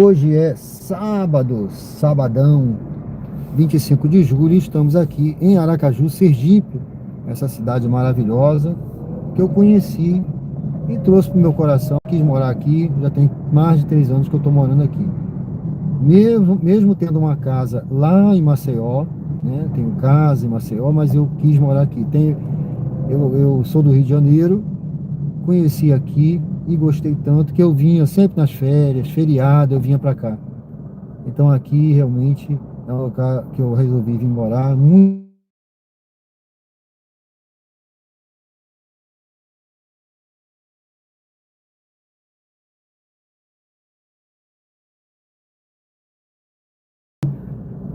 Hoje é sábado, sabadão, 25 de julho, e estamos aqui em Aracaju, Sergipe, essa cidade maravilhosa que eu conheci e trouxe para o meu coração. Quis morar aqui, já tem mais de 3 anos que eu estou morando aqui. Mesmo tendo uma casa lá em Maceió, né? Tenho casa em Maceió, mas eu quis morar aqui. Eu sou do Rio de Janeiro, conheci aqui e gostei tanto que eu vinha sempre nas férias, feriado, eu vinha para cá. Então aqui realmente é um lugar que eu resolvi vir morar.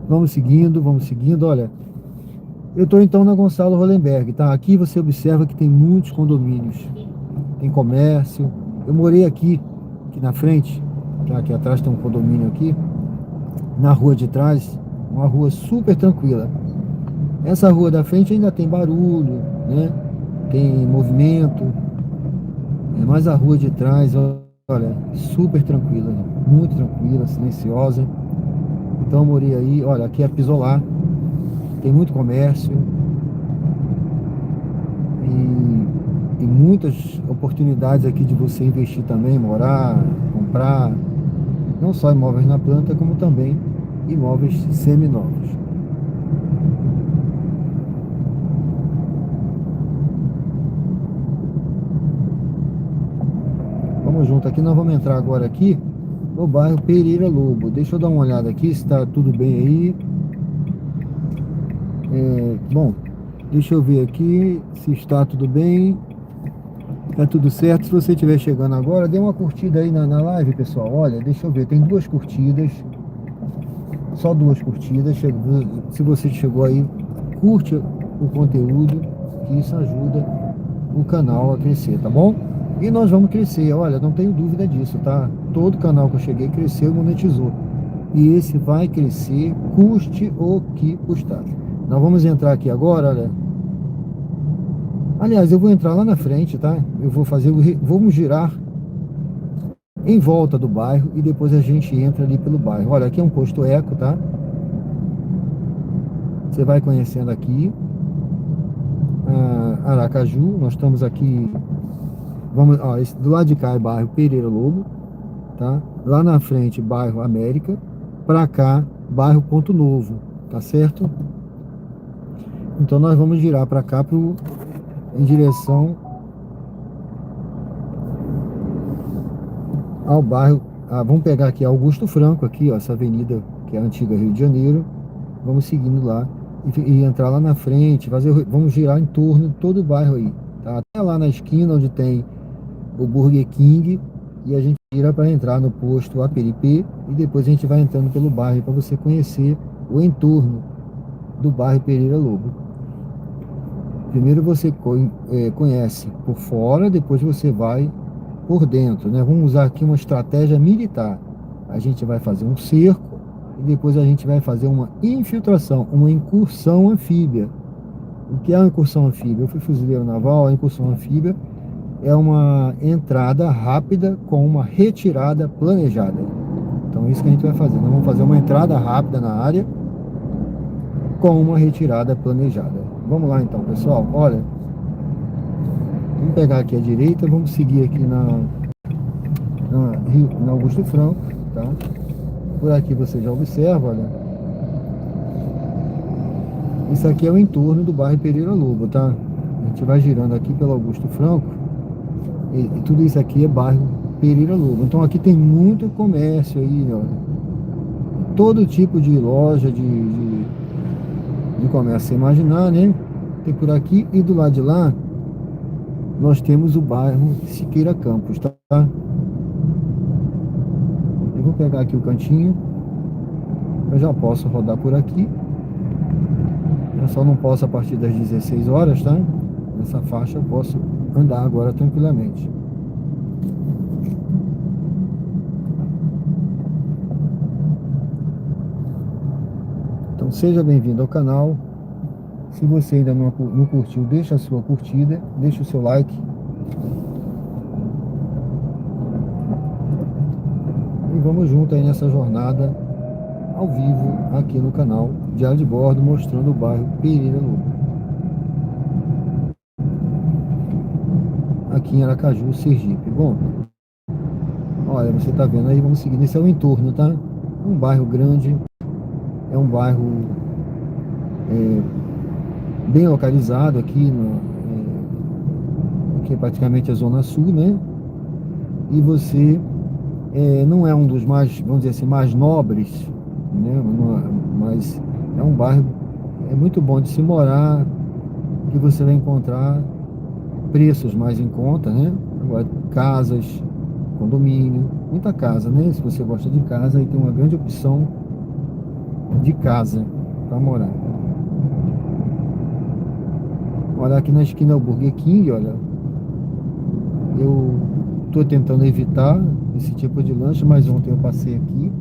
Vamos seguindo, vamos seguindo. Olha, eu estou então na Gonçalo Hollenberg, tá? Aqui você observa que tem muitos condomínios, tem comércio. Eu morei aqui na frente, tá? Aqui atrás tem um condomínio aqui, na rua de trás, uma rua super tranquila. Essa rua da frente ainda tem barulho, né? Tem movimento, mas a rua de trás, olha, super tranquila, muito tranquila, silenciosa. Então eu morei aí, olha, aqui é Pisolar, tem muito comércio e muitas oportunidades aqui de você investir também, morar, comprar, não só imóveis na planta, como também imóveis seminovos. Vamos junto aqui, nós vamos entrar agora aqui no bairro Pereira Lobo. Deixa eu dar uma olhada aqui se está tudo bem aí. Bom, deixa eu ver aqui se está tudo bem. Tá tudo certo. Se você estiver chegando agora, dê uma curtida aí na live, pessoal. Olha, deixa eu ver, tem 2 curtidas. Só 2 curtidas. Se você chegou aí, curte o conteúdo, que isso ajuda o canal a crescer, tá bom? E nós vamos crescer, olha, não tenho dúvida disso, tá? Todo canal que eu cheguei cresceu e monetizou. E esse vai crescer, custe o que custar. Nós vamos entrar aqui agora, olha. Aliás, eu vou entrar lá na frente, tá? Eu vou fazer vamos girar em volta do bairro e depois a gente entra ali pelo bairro. Olha, aqui é um posto eco, tá? Você vai conhecendo aqui Aracaju. Nós estamos aqui, vamos, ó, do lado de cá é bairro Pereira Lobo, tá? Lá na frente, bairro América. Pra cá, bairro Ponto Novo, tá certo? Então nós vamos girar pra cá em direção ao bairro. Vamos pegar aqui Augusto Franco, aqui, ó, essa avenida que é a antiga Rio de Janeiro. Vamos seguindo lá e entrar lá na frente, vamos girar em torno de todo o bairro aí, tá? Até lá na esquina onde tem o Burger King, e a gente gira para entrar no posto Aperipê e depois a gente vai entrando pelo bairro para você conhecer o entorno do bairro Pereira Lobo. Primeiro você conhece por fora, depois você vai por dentro, né? Vamos usar aqui uma estratégia militar. A gente vai fazer um cerco e depois a gente vai fazer uma infiltração, uma incursão anfíbia. O que é uma incursão anfíbia? Eu fui fuzileiro naval. A incursão anfíbia é uma entrada rápida com uma retirada planejada. Então é isso que a gente vai fazer. Nós vamos fazer uma entrada rápida na área com uma retirada planejada. Vamos lá então, pessoal. Olha, vamos pegar aqui a direita, vamos seguir aqui na Augusto Franco, tá? Por aqui você já observa, olha. Isso aqui é o entorno do bairro Pereira Lobo, tá? A gente vai girando aqui pelo Augusto Franco e tudo isso aqui é bairro Pereira Lobo. Então aqui tem muito comércio aí, ó. Todo tipo de loja de comércio, você imaginar, né? Tem por aqui e do lado de lá nós temos o bairro Siqueira Campos, tá? Eu vou pegar aqui o cantinho. Eu já posso rodar por aqui. Eu só não posso a partir das 16 horas, tá? Nessa faixa eu posso andar agora tranquilamente. Então seja bem-vindo ao canal. Se você ainda não curtiu, deixa a sua curtida, deixa o seu like. E vamos junto aí nessa jornada ao vivo aqui no canal Diário de Bordo, mostrando o bairro Pereira Lobo, aqui em Aracaju, Sergipe. Bom, olha, você tá vendo aí, vamos seguir. Esse é o entorno, tá? É um bairro grande, é um bairro bem localizado aqui, que é praticamente a Zona Sul, né? E você não é um dos mais, vamos dizer assim, mais nobres, né? Mas é um bairro muito bom de se morar, que você vai encontrar preços mais em conta, né? Agora, casas, condomínio, muita casa, né? Se você gosta de casa, aí tem uma grande opção de casa para morar. Olha, aqui na esquina é o Burger King, olha. Eu tô tentando evitar esse tipo de lanche, mas ontem eu passei aqui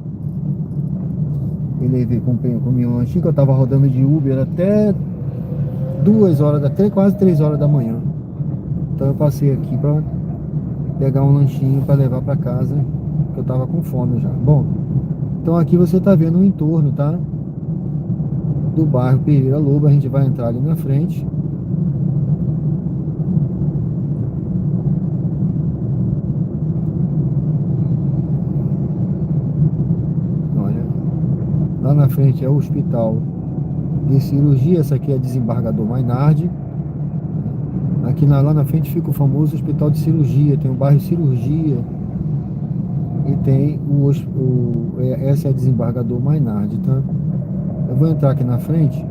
e levei, comi um lanchinho, que eu tava rodando de Uber até 2 horas, até quase 3 horas da manhã. Então eu passei aqui para pegar um lanchinho para levar para casa, que eu tava com fome já. Bom, então aqui você tá vendo o entorno, tá? Do bairro Pereira Lobo. A gente vai entrar ali na frente. Olha, lá na frente é o hospital de cirurgia. Essa aqui é desembargador Mainardi. Aqui lá na frente fica o famoso hospital de cirurgia. Tem o bairro Cirurgia e tem essa é a desembargador Mainardi, tá? Eu vou entrar aqui na frente.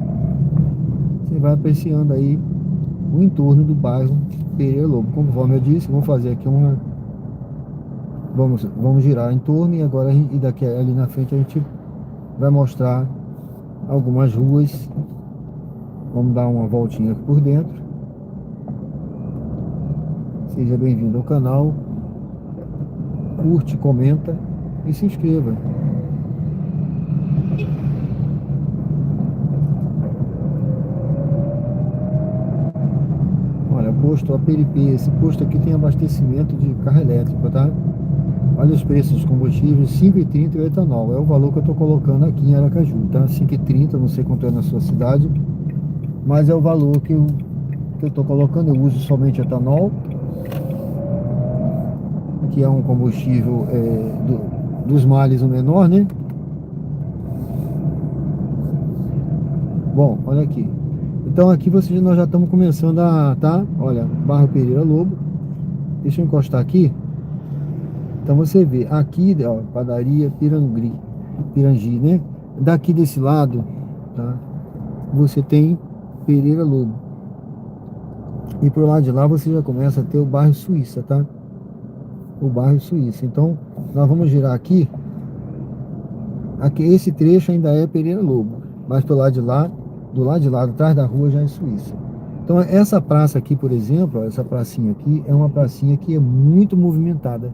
Você vai apreciando aí o entorno do bairro Pereira Lobo. Conforme eu disse, vamos fazer aqui vamos girar em torno, e agora e daqui ali na frente a gente vai mostrar algumas ruas. Vamos dar uma voltinha por dentro. Seja bem-vindo ao canal, curte, comenta e se inscreva. Olha, posto Aperipê. Esse posto aqui tem abastecimento de carro elétrico, tá? Olha os preços dos combustíveis, 5,30 o etanol. É o valor que eu estou colocando aqui em Aracaju, tá? 5,30, não sei quanto é na sua cidade, mas é o valor que eu estou colocando. Eu uso somente etanol, que é um combustível dos males o menor, né? Bom, olha aqui. Então aqui nós já estamos começando tá? Olha, bairro Pereira Lobo. Deixa eu encostar aqui. Então você vê, aqui, ó, padaria Pirangi, né? Daqui desse lado, tá? Você tem Pereira Lobo. E pro lado de lá você já começa a ter o bairro Suíça, tá? O bairro Suíça. Então, nós vamos girar aqui. Aqui, esse trecho ainda é Pereira Lobo. Mas pro lado de lá, do lado de lá, atrás da rua, já é Suíça. Então, essa praça aqui, por exemplo, ó, essa pracinha aqui, é uma pracinha que é muito movimentada.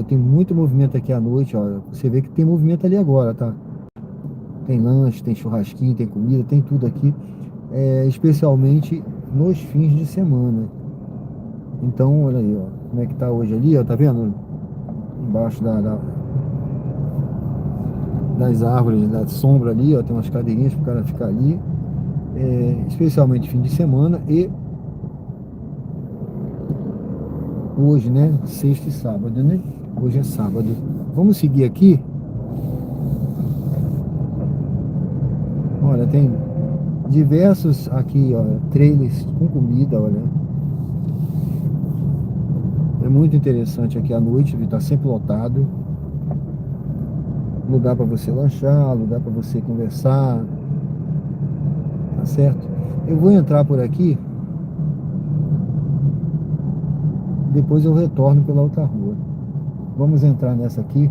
Tem muito movimento aqui à noite, ó. Você vê que tem movimento ali agora, tá? Tem lanche, tem churrasquinho, tem comida, tem tudo aqui. Especialmente nos fins de semana. Então, olha aí, ó, como é que tá hoje ali, ó, tá vendo? Embaixo das árvores, da sombra ali, ó, tem umas cadeirinhas pro cara ficar ali. Especialmente fim de semana e hoje, né? Sexta e sábado, né? Hoje é sábado. Vamos seguir aqui. Olha, tem diversos aqui, ó, trailers com comida, olha. É muito interessante aqui à noite, tá sempre lotado. Lugar para você lanchar, lugar para você conversar. Tá certo? Eu vou entrar por aqui. Depois eu retorno pela outra rua. Vamos entrar nessa aqui.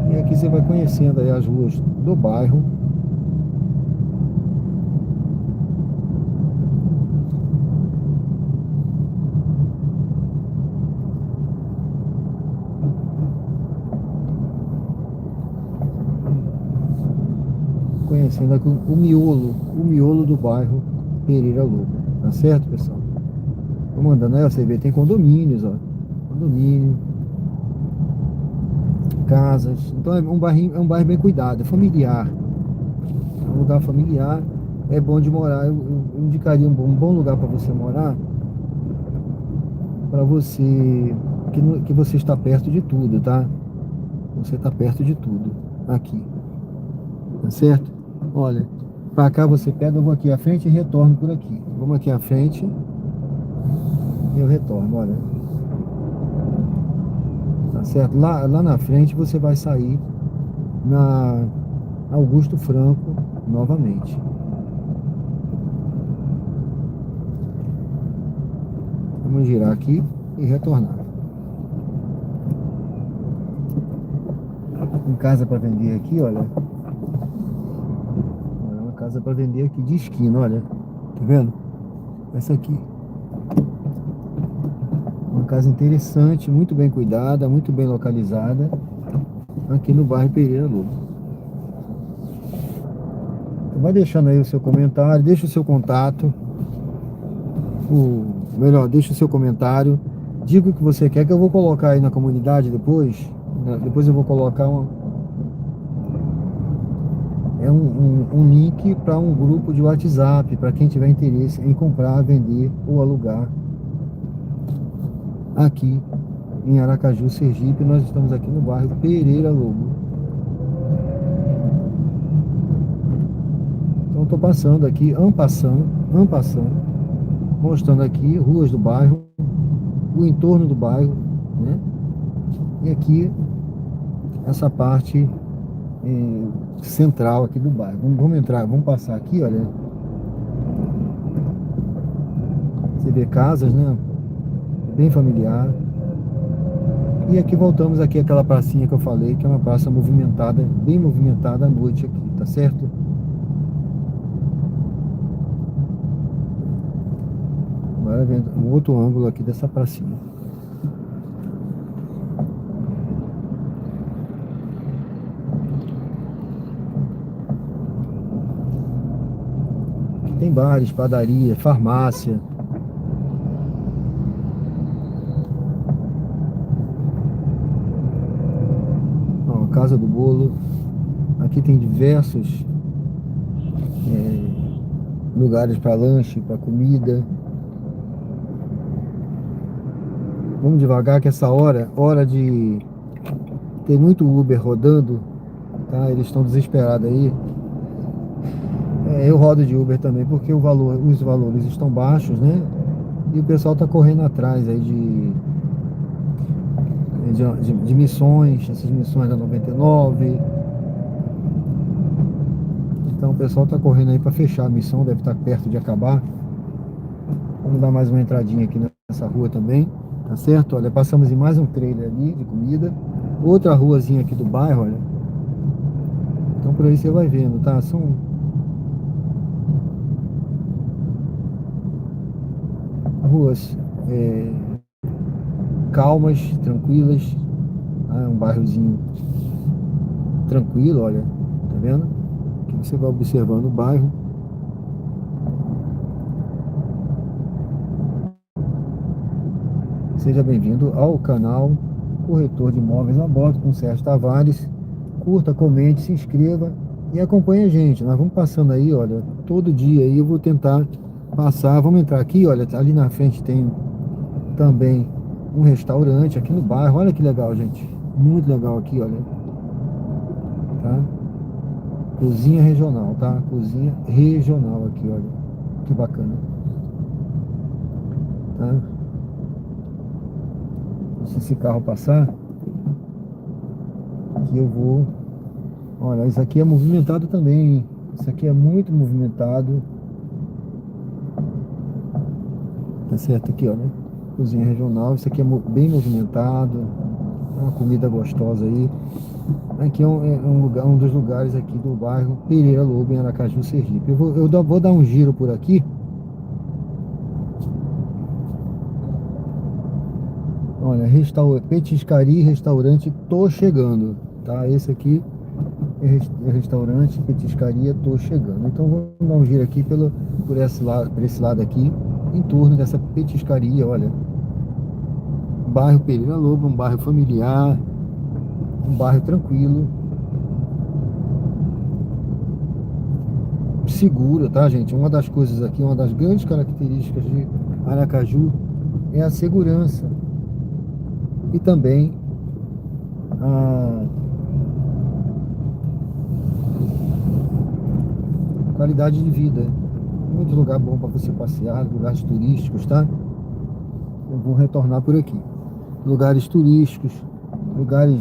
E aqui você vai conhecendo aí as ruas do bairro. conhecendo aqui o miolo do bairro Pereira Lobo, tá certo, pessoal? Vamos andando aí, ó, você vê, tem condomínios, ó, condomínio, casas, então é um bairro bem cuidado, é familiar, é um lugar familiar, é bom de morar, eu indicaria um bom lugar para você morar, para você, que você está perto de tudo, tá? Você está perto de tudo, aqui, tá certo? Olha, para cá você pega, eu vou aqui à frente e retorno por aqui. Vamos aqui à frente e eu retorno, olha. Tá certo? Lá na frente você vai sair na Augusto Franco novamente. Vamos girar aqui e retornar. Tem casa para vender aqui, olha. Olha, uma casa para vender aqui de esquina, olha. Tá vendo? Essa aqui. Uma casa interessante, muito bem cuidada, muito bem localizada, aqui no bairro Pereira Lobo. Então vai deixando aí o seu comentário, deixa o seu contato, melhor, deixa o seu comentário, diga o que você quer, que eu vou colocar aí na comunidade depois, né? Depois eu vou colocar um link para um grupo de WhatsApp, para quem tiver interesse em comprar, vender ou alugar aqui em Aracaju, Sergipe. Nós estamos aqui no bairro Pereira Lobo. Então estou passando aqui, ampassando, mostrando aqui ruas do bairro, o entorno do bairro, né? E aqui essa parte central aqui do bairro. Vamos entrar, vamos passar aqui, olha. Você vê casas, né? Bem familiar. E aqui voltamos aqui àquela pracinha que eu falei, que é uma praça movimentada, bem movimentada à noite aqui, tá certo? Agora vendo um outro ângulo aqui dessa pracinha. Aqui tem bares, padaria, farmácia. Ó, Casa do Bolo. Aqui tem diversos lugares para lanche, para comida. Vamos devagar que essa hora de ter muito Uber rodando, tá? Eles estão desesperados aí. Eu rodo de Uber também porque os valores estão baixos, né? E o pessoal tá correndo atrás aí de missões, essas missões da 99. Então o pessoal tá correndo aí para fechar a missão, deve estar perto de acabar. Vamos dar mais uma entradinha aqui nessa rua também, tá certo? Olha, passamos em mais um trailer ali de comida. Outra ruazinha aqui do bairro, olha. Então por aí você vai vendo, tá? São ruas calmas, tranquilas, tá? Um bairrozinho tranquilo, olha, tá vendo? Aqui você vai observando o bairro. Seja bem-vindo ao canal Corretor de Imóveis a Bordo com Sérgio Tavares. Curta, comente, se inscreva e acompanhe a gente. Nós vamos passando aí, olha, todo dia aí eu vou tentar passar. Vamos entrar aqui, olha, ali na frente tem também um restaurante aqui no bairro. Olha que legal, gente. Muito legal aqui, olha. Tá? Cozinha regional, tá? Cozinha regional aqui, olha. Que bacana. Tá? Se esse carro passar, aqui eu vou. Olha, isso aqui é movimentado também, hein? Isso aqui é muito movimentado. Tá certo aqui, olha. Cozinha regional. Isso aqui é bem movimentado. Uma comida gostosa aí. Aqui é um dos lugares aqui do bairro Pereira Lobo, em Aracaju, Sergipe. Eu vou dar um giro por aqui. Olha, petiscaria e restaurante Tô Chegando, tá? Esse aqui restaurante, petiscaria, tô chegando. Então vamos dar um giro aqui por esse lado aqui, em torno dessa petiscaria, olha. Bairro Pereira Lobo, um bairro familiar, um bairro tranquilo, seguro, tá, gente? Uma das coisas aqui, uma das grandes características de Aracaju é a segurança e também a qualidade de vida. Muito lugar bom para você passear, lugares turísticos, tá? Eu vou retornar por aqui. Lugares turísticos, lugares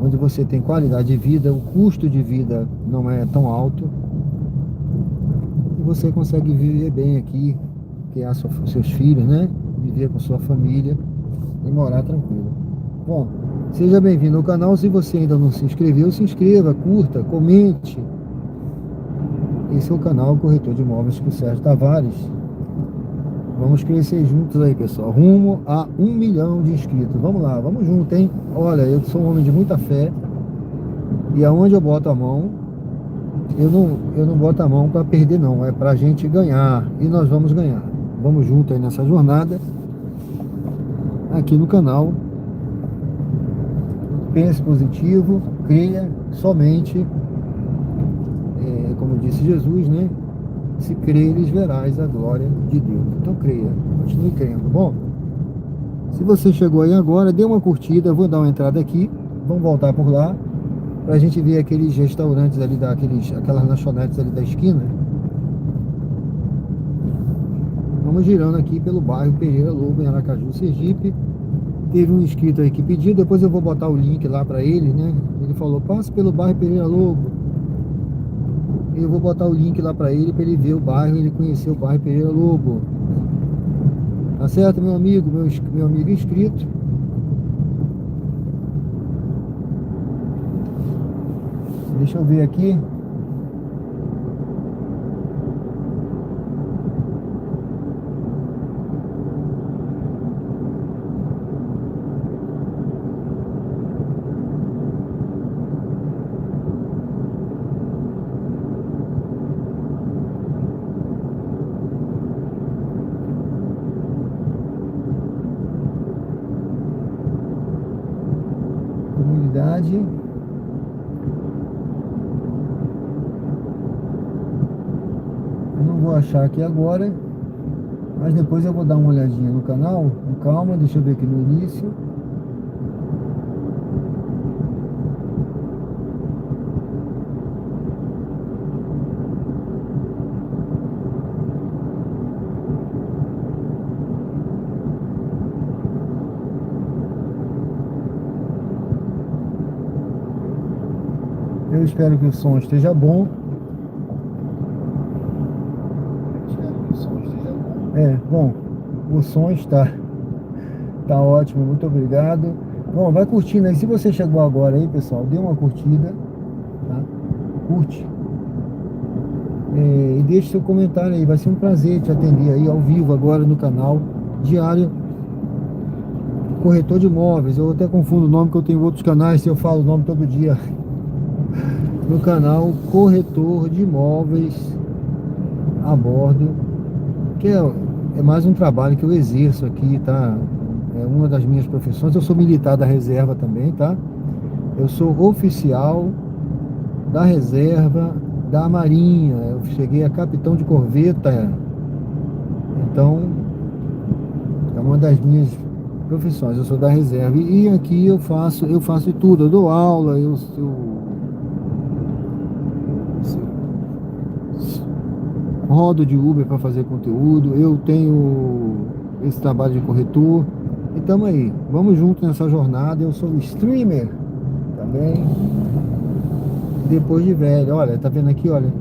onde você tem qualidade de vida, o custo de vida não é tão alto e você consegue viver bem aqui, criar seus filhos, né? Viver com sua família e morar tranquilo. Bom, seja bem-vindo ao canal. Se você ainda não se inscreveu, se inscreva, curta, comente. Esse é o canal Corretor de Imóveis com o Sérgio Tavares. Vamos crescer juntos aí, pessoal. Rumo a 1 milhão de inscritos. Vamos lá, vamos junto, hein? Olha, eu sou um homem de muita fé. E aonde eu boto a mão, eu não boto a mão para perder, não. É pra gente ganhar. E nós vamos ganhar. Vamos junto aí nessa jornada. Aqui no canal. Pense positivo. Creia somente. Como disse Jesus, né? Se creres, verás a glória de Deus. Então creia, continue crendo. Bom, se você chegou aí agora, dê uma curtida. Eu vou dar uma entrada aqui. Vamos voltar por lá para a gente ver aqueles restaurantes ali, aquelas lanchonetes ali da esquina. Vamos girando aqui pelo bairro Pereira Lobo, em Aracaju, Sergipe. Teve um inscrito aí que pediu, depois eu vou botar o link lá para ele, né? Ele falou, passe pelo bairro Pereira Lobo. Eu vou botar o link lá para ele ver o bairro, ele conhecer o bairro Pereira Lobo. Tá certo, meu amigo, meu amigo inscrito? Deixa eu ver aqui. Comunidade. Eu não vou achar aqui agora, mas depois eu vou dar uma olhadinha no canal. Com calma, deixa eu ver aqui no início. Eu espero que o som esteja bom. Bom, o som tá ótimo, muito obrigado. Bom, vai curtindo aí. Se você chegou agora aí, pessoal, dê uma curtida, tá? Curte. E deixe seu comentário aí. Vai ser um prazer te atender aí ao vivo agora no canal Diário Corretor de Imóveis. Eu até confundo o nome, que eu tenho outros canais, se eu falo o nome todo dia. No canal Corretor de Imóveis a bordo, que é mais um trabalho que eu exerço aqui, tá? É uma das minhas profissões. Eu sou militar da reserva também, tá? Eu sou oficial da reserva da Marinha. Eu cheguei a capitão de corveta. Então, é uma das minhas profissões. Eu sou da reserva. E aqui eu faço de tudo. Eu dou aula, eu rodo de Uber para fazer conteúdo. Eu tenho esse trabalho de corretor. E tamo aí, vamos junto nessa jornada. Eu sou streamer também, depois de velho. Olha, tá vendo aqui, olha.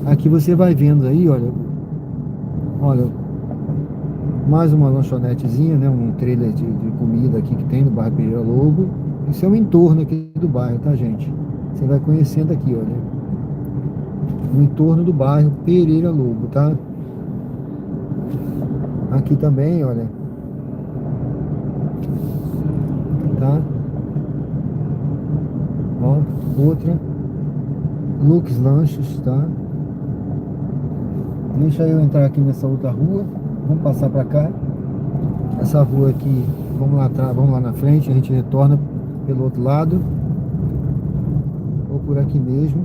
Aqui você vai vendo aí, olha. Olha, mais uma lanchonetezinha, né? Um trailer de comida aqui que tem no bairro Pereira Lobo. Isso é o entorno aqui do bairro, tá, gente? Você vai conhecendo aqui, olha. No entorno do bairro Pereira Lobo, tá? Aqui também, olha. Tá? Ó, outra, Lux Lanches, tá? Deixa eu entrar aqui nessa outra rua. Vamos passar para cá. Essa rua aqui, vamos lá atrás, vamos lá na frente, a gente retorna pelo outro lado. Ou por aqui mesmo.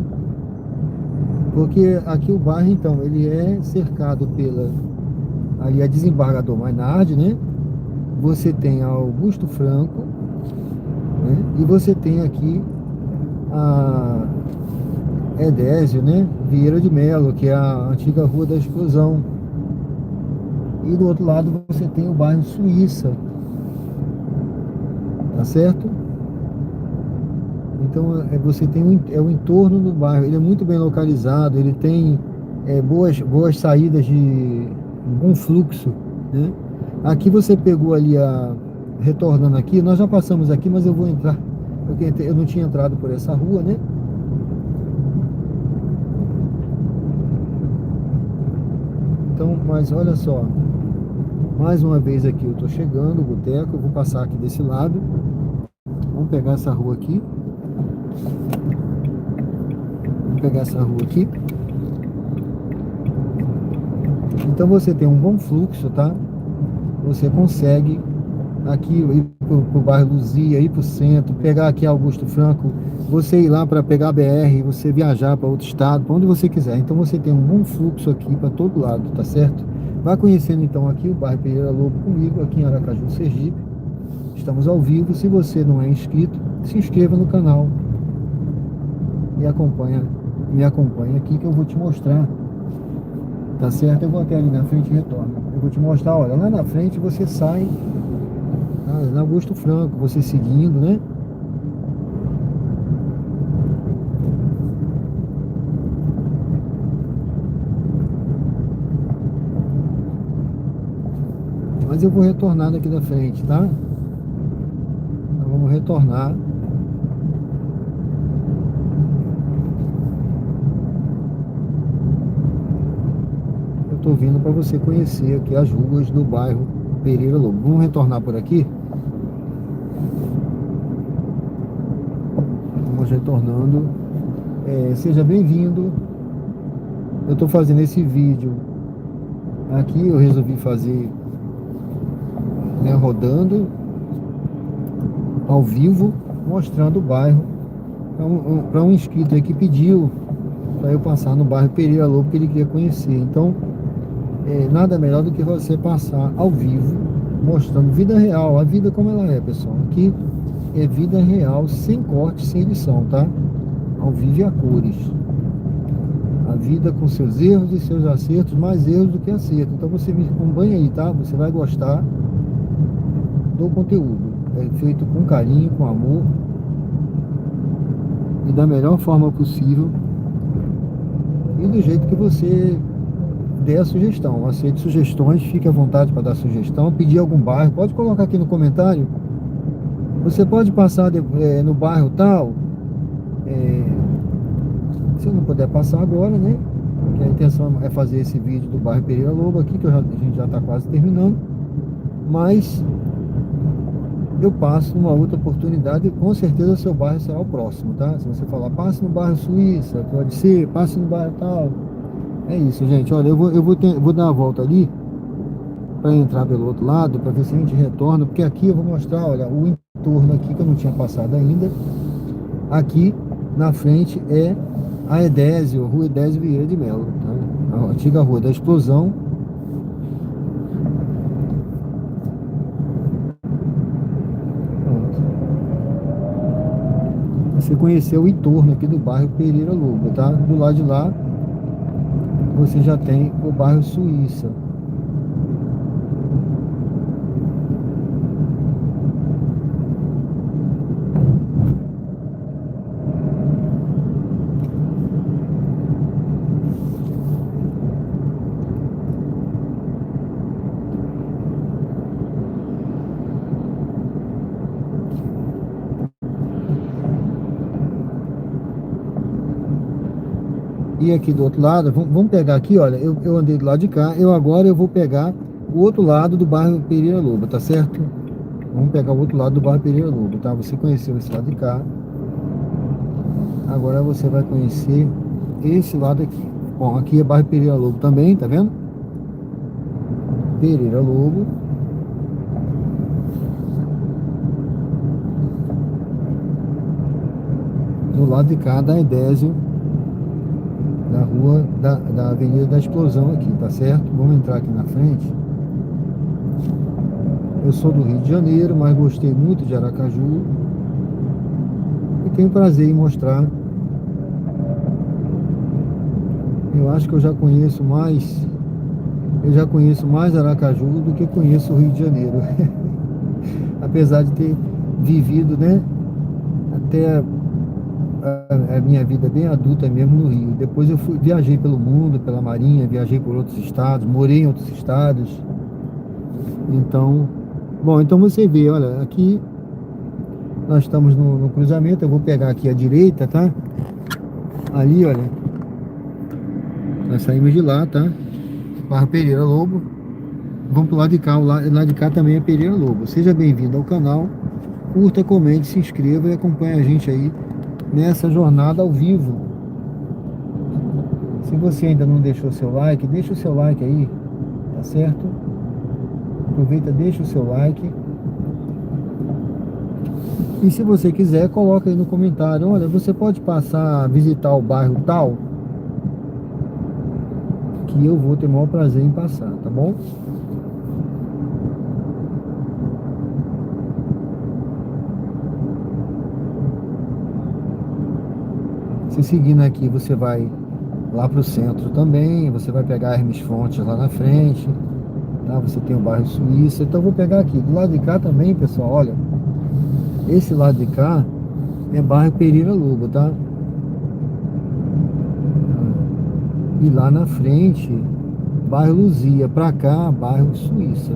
Porque aqui o bairro, então, ele é cercado pela... Ali é Desembargador Mainardi, né? Você tem a Augusto Franco, né? E você tem aqui a Edésio, né? Vieira de Melo, que é a antiga Rua da Explosão. E do outro lado você tem o bairro Suíça, tá certo? Então você tem o entorno do bairro, ele é muito bem localizado, ele tem boas saídas de bom fluxo, né? Aqui você pegou ali retornando aqui, nós já passamos aqui, mas eu vou entrar, porque eu não tinha entrado por essa rua, né? Então, mas olha só, mais uma vez aqui eu tô chegando, o boteco, eu vou passar aqui desse lado, vamos pegar essa rua aqui. Vamos pegar essa rua aqui. Então você tem um bom fluxo, tá? Você consegue aqui ir pro bairro Luzia, ir pro centro, pegar aqui Augusto Franco, você ir lá para pegar a BR, você viajar para outro estado, para onde você quiser. Então você tem um bom fluxo aqui para todo lado, tá certo? Vá conhecendo então aqui o bairro Pereira Lobo comigo, aqui em Aracaju, Sergipe. Estamos ao vivo. Se você não é inscrito, se inscreva no canal e me acompanha aqui que eu vou te mostrar, tá certo? Eu vou até ali na frente e retorno. Eu vou te mostrar, olha, lá na frente você sai na Augusto Franco, você seguindo, né? Mas eu vou retornar daqui da frente, tá? Então vamos retornar. Eu tô vindo para você conhecer aqui as ruas do bairro Pereira Lobo. Vamos retornar por aqui? Vamos retornando. Seja bem-vindo. Eu tô fazendo esse vídeo aqui, eu resolvi fazer, né, rodando ao vivo, mostrando o bairro para um inscrito aí que pediu para eu passar no bairro Pereira Lobo, que ele queria conhecer. Então, nada melhor do que você passar ao vivo, mostrando vida real, a vida como ela é, pessoal. Aqui é vida real, sem corte, sem edição, tá? Ao vivo e a cores. A vida com seus erros e seus acertos, mais erros do que acertos. Então você me acompanha aí, tá? Você vai gostar do conteúdo. É feito com carinho, com amor e da melhor forma possível e do jeito que você der a sugestão. Aceite sugestões, fique à vontade para dar sugestão, pedir algum bairro, pode colocar aqui no comentário. Você pode passar no bairro tal, se eu não puder passar agora, né? Porque a intenção é fazer esse vídeo do bairro Pereira Lobo aqui, que a gente já está quase terminando, mas eu passo numa outra oportunidade e com certeza o seu bairro será o próximo, tá? Se você falar, passe no bairro Suíça, pode ser, passe no bairro tal. É isso, gente. Olha, eu vou dar uma volta ali para entrar pelo outro lado, para ver se a gente retorna, porque aqui eu vou mostrar, olha, o entorno aqui que eu não tinha passado ainda. Aqui na frente é a Edésio, Rua Edésio Vieira de Melo, tá? A antiga Rua da Explosão. Pronto. Você conheceu o entorno aqui do bairro Pereira Lobo, tá? Do lado de lá você já tem o bairro Suíça. E aqui do outro lado, vamos pegar aqui, olha, eu andei do lado de cá, agora eu vou pegar o outro lado do bairro Pereira Lobo, tá certo? Vamos pegar o outro lado do bairro Pereira Lobo, tá? Você conheceu esse lado de cá. Agora você vai conhecer esse lado aqui. Bom, aqui é bairro Pereira Lobo também, tá vendo? Pereira Lobo. Do lado de cá da Edésio, da rua, da Avenida da Explosão aqui, tá certo? Vamos entrar aqui na frente. Eu sou do Rio de Janeiro, mas gostei muito de Aracaju. E tenho prazer em mostrar. Eu acho que eu já conheço mais Aracaju do que conheço o Rio de Janeiro. Apesar de ter vivido, né, até a minha vida bem adulta mesmo no Rio. Depois viajei pelo mundo, pela Marinha, viajei por outros estados, morei em outros estados. Então, bom, então você vê, olha, aqui nós estamos no cruzamento. Eu vou pegar aqui à direita, tá? Ali, olha, nós saímos de lá, tá? Barra Pereira Lobo. Vamos pro lado de cá, lado de cá também é Pereira Lobo. Seja bem-vindo ao canal, curta, comente, se inscreva e acompanhe a gente aí nessa jornada ao vivo. Se você ainda não deixou seu like, deixa o seu like aí, tá certo? Aproveita, deixa o seu like. E se você quiser, coloca aí no comentário, olha, você pode passar a visitar o bairro tal, que eu vou ter o maior prazer em passar, tá bom? Se seguindo aqui, você vai lá para o centro também, você vai pegar Hermes Fontes lá na frente, tá? Você tem o bairro Suíça. Então eu vou pegar aqui, do lado de cá também, pessoal, olha, esse lado de cá é bairro Pereira Lobo, tá? E lá na frente, bairro Luzia, pra cá, bairro Suíça.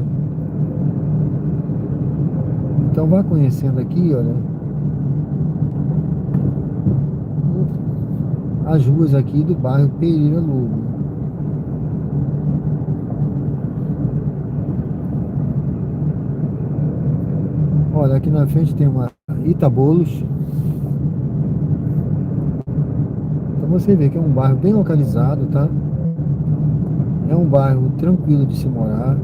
Então vá conhecendo aqui, olha, as ruas aqui do bairro Pereira Lobo. Olha, aqui na frente tem uma Itabolos. Então você vê que é um bairro bem localizado, tá? É um bairro tranquilo de se morar.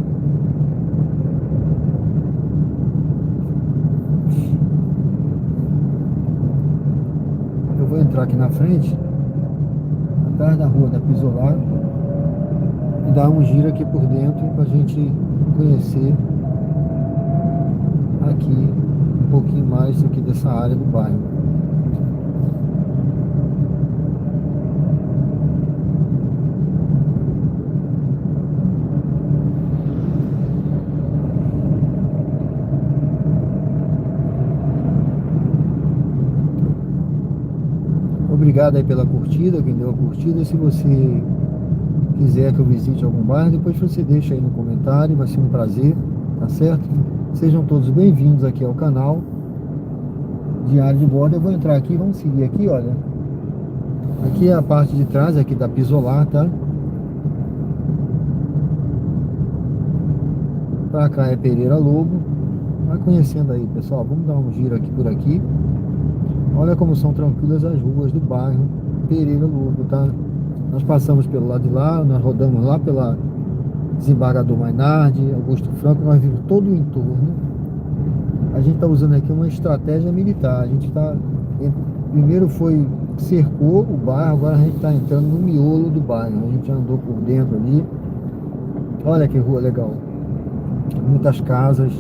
Eu vou entrar aqui na frente, atrás da rua da Pisolar, e dar um giro aqui por dentro pra gente conhecer aqui um pouquinho mais aqui dessa área do bairro. Obrigado aí pela curtida, quem deu a curtida. Se você quiser que eu visite algum bairro, depois você deixa aí no comentário, vai ser um prazer, tá certo? Sejam todos bem-vindos aqui ao canal Diário de Bordo. Eu vou entrar aqui, vamos seguir aqui, olha. Aqui é a parte de trás aqui da Pisolar, tá? Pra cá é Pereira Lobo. Vai conhecendo aí, pessoal. Vamos dar um giro aqui por aqui. Olha como são tranquilas as ruas do bairro Pereira Lobo, tá? Nós passamos pelo lado de lá, nós rodamos lá pela Desembargador Mainardi, Augusto Franco, nós vimos todo o entorno. A gente está usando aqui uma estratégia militar. A gente está, primeiro cercou o bairro, agora a gente está entrando no miolo do bairro. A gente andou por dentro ali. Olha que rua legal. Muitas casas.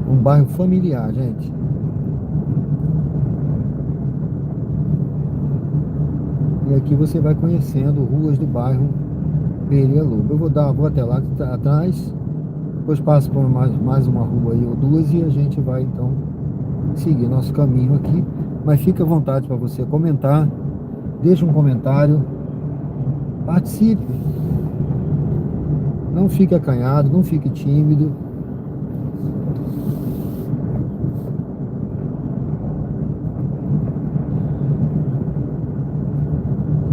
Um bairro familiar, gente. E aqui você vai conhecendo ruas do bairro Pereira Lobo. Eu vou até lá atrás, depois passo por mais uma rua aí ou duas e a gente vai então seguir nosso caminho aqui. Mas fique à vontade para você comentar, deixe um comentário, participe. Não fique acanhado, não fique tímido.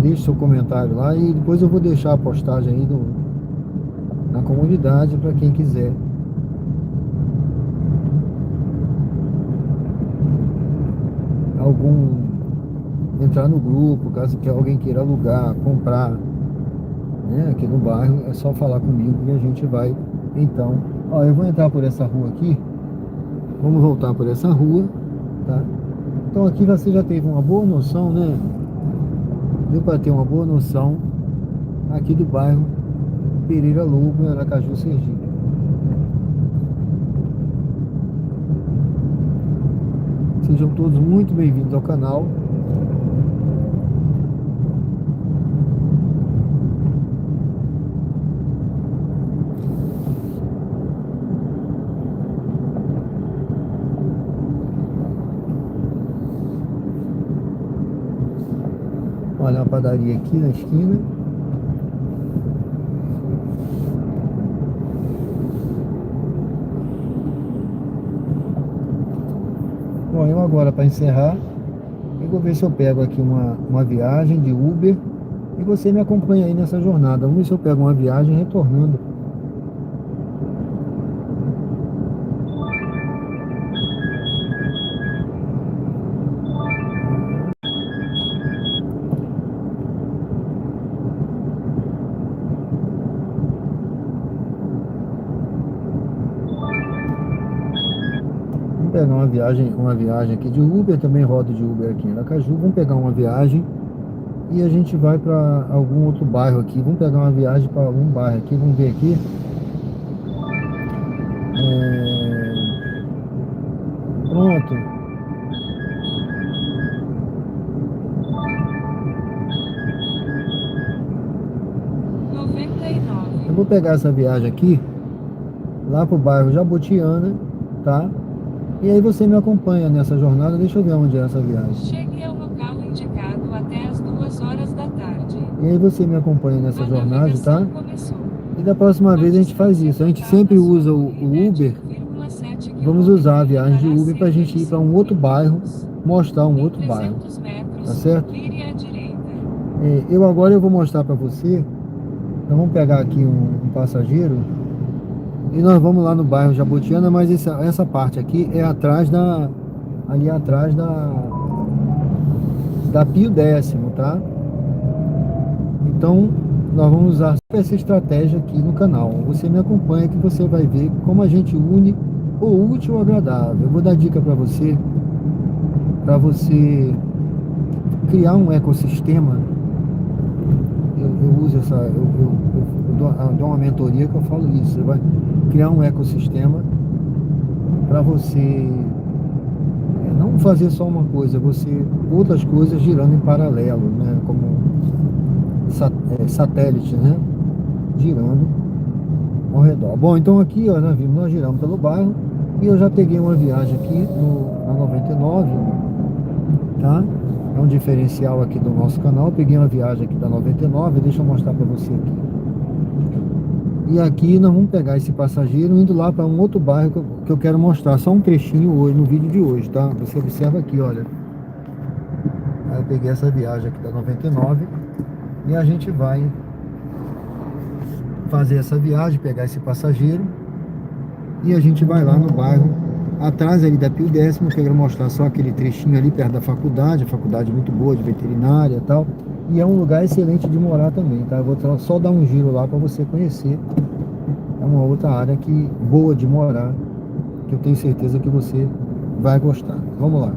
Deixe seu comentário lá e depois eu vou deixar a postagem aí na comunidade para quem quiser. entrar no grupo, caso que alguém queira alugar, comprar, né, aqui no bairro, é só falar comigo e a gente vai. Então, ó, eu vou entrar por essa rua aqui, vamos voltar por essa rua, tá? Então aqui você já teve uma boa noção, né? Deu para ter uma boa noção aqui do bairro Pereira Lobo, em Aracaju, Sergipe. Sejam todos muito bem-vindos ao canal. Olha a padaria aqui na esquina. Bom, eu agora, para encerrar, eu vou ver se eu pego aqui uma viagem de Uber e você me acompanha aí nessa jornada. Vamos ver se eu pego uma viagem retornando. Vamos pegar uma viagem aqui de Uber, também rodo de Uber aqui em Aracaju. Vamos pegar uma viagem e a gente vai para algum outro bairro aqui. Vamos pegar uma viagem para algum bairro aqui. Vamos ver aqui. Pronto. 99. Eu vou pegar essa viagem aqui lá pro bairro Jabotiana, tá? E aí você me acompanha nessa jornada. Deixa eu ver onde é essa viagem. Chegue ao local indicado até as 2 horas da tarde. E aí você me acompanha nessa A jornada, navegação tá? começou. E da próxima vez a gente faz isso. A gente sempre usa o Uber. Vamos usar a viagem de Uber para a gente ir para um outro bairro, mostrar um outro bairro, tá certo? Vire à direita. Eu vou mostrar para você. Nós vamos pegar aqui um passageiro e nós vamos lá no bairro Jabotiana, mas essa parte aqui é atrás ali atrás da Pio Décimo, tá? Então nós vamos usar essa estratégia aqui no canal. Você me acompanha que você vai ver como a gente une o útil ao agradável. Eu vou dar dica para você criar um ecossistema. Eu uso eu dou uma mentoria que eu falo isso. Você vai criar um ecossistema para você não fazer só uma coisa, outras coisas girando em paralelo, né? Como satélite, né? Girando ao redor. Bom, então aqui, ó, nós giramos pelo bairro e eu já peguei uma viagem aqui na 99, tá? É um diferencial aqui do nosso canal. Eu peguei uma viagem aqui da 99, deixa eu mostrar para você aqui. E aqui nós vamos pegar esse passageiro indo lá para um outro bairro que eu quero mostrar, só um trechinho hoje, no vídeo de hoje, tá? Você observa aqui, olha. Aí eu peguei essa viagem aqui da 99 e a gente vai fazer essa viagem, pegar esse passageiro e a gente vai lá no bairro atrás ali da Pio Décimo. Eu quero mostrar só aquele trechinho ali perto da faculdade, a faculdade muito boa de veterinária e tal, e é um lugar excelente de morar também, tá? Eu vou só dar um giro lá para você conhecer. É uma outra área boa de morar, que eu tenho certeza que você vai gostar. Vamos lá.